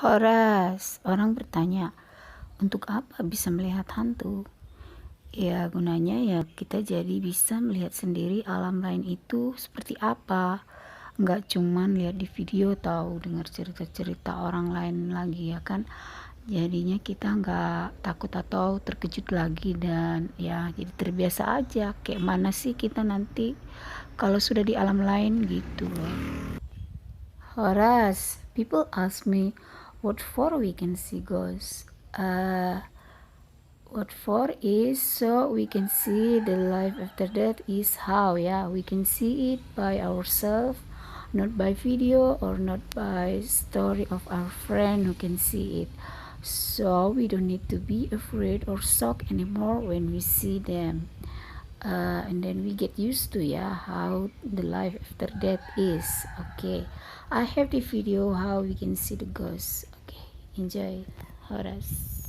Horas, orang bertanya, untuk apa bisa melihat hantu? Ya, gunanya ya kita jadi bisa melihat sendiri alam lain itu seperti apa. Nggak cuman lihat di video tahu dengar cerita-cerita orang lain lagi ya kan. Jadinya kita nggak takut atau terkejut lagi dan ya jadi terbiasa aja. Kayak mana sih kita nanti kalau sudah di alam lain gitu loh. Horas, people ask me what for we can see ghosts. What for is so we can see the life after death is how, yeah, we can see it by ourselves, not by video or not by story of our friend who can see it. So we don't need to be afraid or shocked anymore when we see them. And then we get used to how the life after death is. Okay, I have the video how we can see the ghosts. Okay, enjoy. Horas.